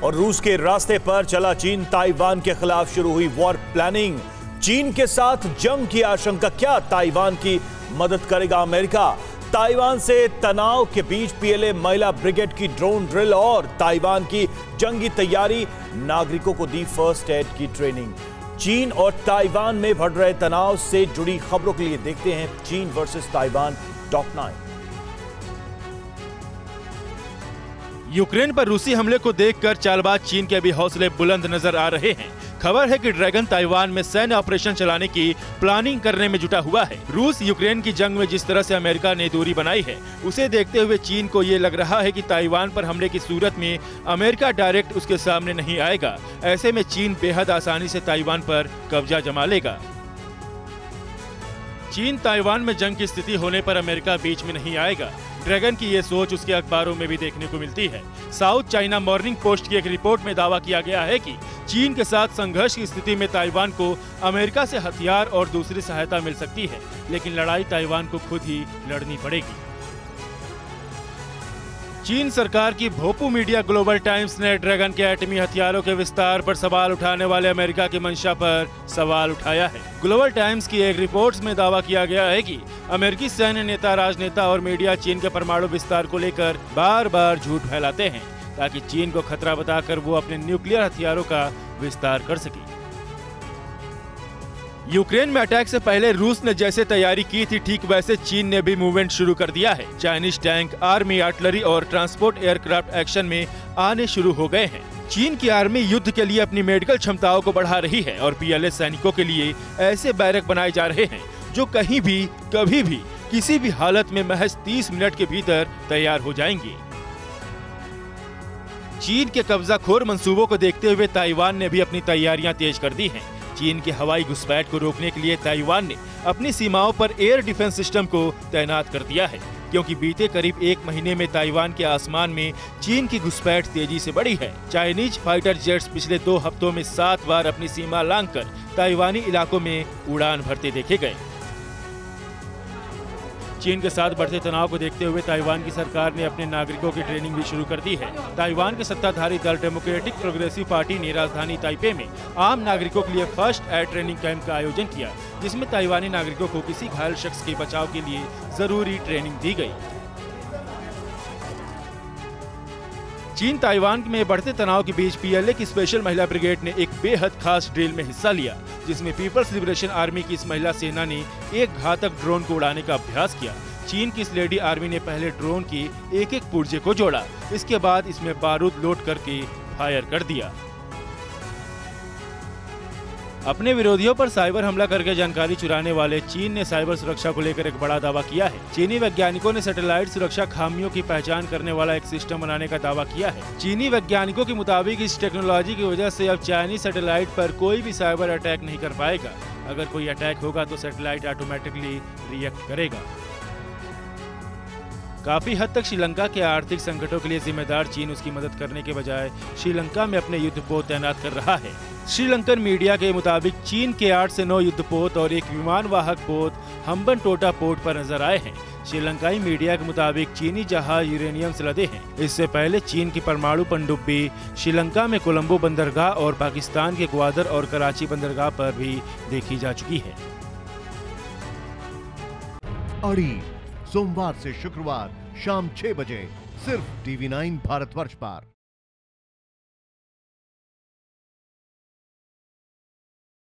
और रूस के रास्ते पर चला चीन। ताइवान के खिलाफ शुरू हुई वॉर प्लानिंग। चीन के साथ जंग की आशंका, क्या ताइवान की मदद करेगा अमेरिका? ताइवान से तनाव के बीच पीएलए महिला ब्रिगेड की ड्रोन ड्रिल और ताइवान की जंगी तैयारी, नागरिकों को दी फर्स्ट एड की ट्रेनिंग। चीन और ताइवान में बढ़ रहे तनाव से जुड़ी खबरों के लिए देखते हैं चीन वर्सेस ताइवान टॉप 9। यूक्रेन पर रूसी हमले को देखकर चालबाज चीन के भी हौसले बुलंद नजर आ रहे हैं। खबर है कि ड्रैगन ताइवान में सैन्य ऑपरेशन चलाने की प्लानिंग करने में जुटा हुआ है। रूस यूक्रेन की जंग में जिस तरह से अमेरिका ने दूरी बनाई है, उसे देखते हुए चीन को ये लग रहा है कि ताइवान पर हमले की सूरत में अमेरिका डायरेक्ट उसके सामने नहीं आएगा। ऐसे में चीन बेहद आसानी से ताइवान पर कब्जा जमा लेगा। चीन ताइवान में जंग की स्थिति होने पर अमेरिका बीच में नहीं आएगा। ड्रैगन की ये सोच उसके अखबारों में भी देखने को मिलती है। साउथ चाइना मॉर्निंग पोस्ट की एक रिपोर्ट में दावा किया गया है कि चीन के साथ संघर्ष की स्थिति में ताइवान को अमेरिका से हथियार और दूसरी सहायता मिल सकती है, लेकिन लड़ाई ताइवान को खुद ही लड़नी पड़ेगी। चीन सरकार की भोपू मीडिया ग्लोबल टाइम्स ने ड्रैगन के एटमी हथियारों के विस्तार पर सवाल उठाने वाले अमेरिका की मंशा पर सवाल उठाया है। ग्लोबल टाइम्स की एक रिपोर्ट में दावा किया गया है कि अमेरिकी सैन्य नेता, राजनेता और मीडिया चीन के परमाणु विस्तार को लेकर बार बार झूठ फैलाते हैं, ताकि चीन को खतरा बताकर वो अपने न्यूक्लियर हथियारों का विस्तार कर सके। यूक्रेन में अटैक से पहले रूस ने जैसे तैयारी की थी, ठीक वैसे चीन ने भी मूवमेंट शुरू कर दिया है। चाइनीज टैंक, आर्मी, आर्टिलरी और ट्रांसपोर्ट एयरक्राफ्ट एक्शन में आने शुरू हो गए हैं। चीन की आर्मी युद्ध के लिए अपनी मेडिकल क्षमताओं को बढ़ा रही है और पीएलए सैनिकों के लिए ऐसे बैरक बनाए जा रहे हैं जो कहीं भी, कभी भी, किसी भी हालत में महज 30 मिनट के भीतर तैयार हो जाएंगे। चीन के कब्जाखोर मंसूबों को देखते हुए ताइवान ने भी अपनी तैयारियां तेज कर दी हैं। चीन की हवाई घुसपैठ को रोकने के लिए ताइवान ने अपनी सीमाओं पर एयर डिफेंस सिस्टम को तैनात कर दिया है, क्योंकि बीते करीब 1 महीने में ताइवान के आसमान में चीन की घुसपैठ तेजी से बढ़ी है। चाइनीज फाइटर जेट्स पिछले 2 हफ्तों में 7 बार अपनी सीमा लांघकर ताइवानी इलाकों में उड़ान भरते देखे गए। चीन के साथ बढ़ते तनाव को देखते हुए ताइवान की सरकार ने अपने नागरिकों की ट्रेनिंग भी शुरू कर दी है। ताइवान के सत्ताधारी दल डेमोक्रेटिक प्रोग्रेसिव पार्टी ने राजधानी ताइपे में आम नागरिकों के लिए फर्स्ट एड ट्रेनिंग कैंप का आयोजन किया, जिसमें ताइवानी नागरिकों को किसी घायल शख्स के बचाव के लिए जरूरी ट्रेनिंग दी गई। चीन ताइवान में बढ़ते तनाव के बीच पीएलए की स्पेशल महिला ब्रिगेड ने एक बेहद खास ड्रिल में हिस्सा लिया, जिसमें पीपल्स लिबरेशन आर्मी की इस महिला सेना ने एक घातक ड्रोन को उड़ाने का अभ्यास किया। चीन की इस लेडी आर्मी ने पहले ड्रोन की एक पुर्जे को जोड़ा, इसके बाद इसमें बारूद लोड करके फायर कर दिया। अपने विरोधियों पर साइबर हमला करके जानकारी चुराने वाले चीन ने साइबर सुरक्षा को लेकर एक बड़ा दावा किया है। चीनी वैज्ञानिकों ने सैटेलाइट सुरक्षा खामियों की पहचान करने वाला एक सिस्टम बनाने का दावा किया है। चीनी वैज्ञानिकों के मुताबिक इस टेक्नोलॉजी की वजह से अब चाइनीज सैटेलाइट पर कोई भी साइबर अटैक नहीं कर पाएगा। अगर कोई अटैक होगा तो सैटेलाइट ऑटोमेटिकली रिएक्ट करेगा। काफी हद तक श्रीलंका के आर्थिक संकटों के लिए जिम्मेदार चीन उसकी मदद करने के बजाय श्रीलंका में अपने युद्धपोत तैनात कर रहा है। श्रीलंकन मीडिया के मुताबिक चीन के 8 से 9 युद्धपोत और एक विमान वाहक पोत हम्बनटोटा पोर्ट पर नजर आए हैं। श्रीलंकाई मीडिया के मुताबिक चीनी जहाज यूरेनियम से लदे हैं। इससे पहले चीन की परमाणु पनडुब्बी श्रीलंका में कोलंबो बंदरगाह और पाकिस्तान के ग्वादर और कराची बंदरगाह पर भी देखी जा चुकी है। अड़ी सोमवार से शुक्रवार शाम 6 बजे सिर्फ TV9 भारतवर्ष पर।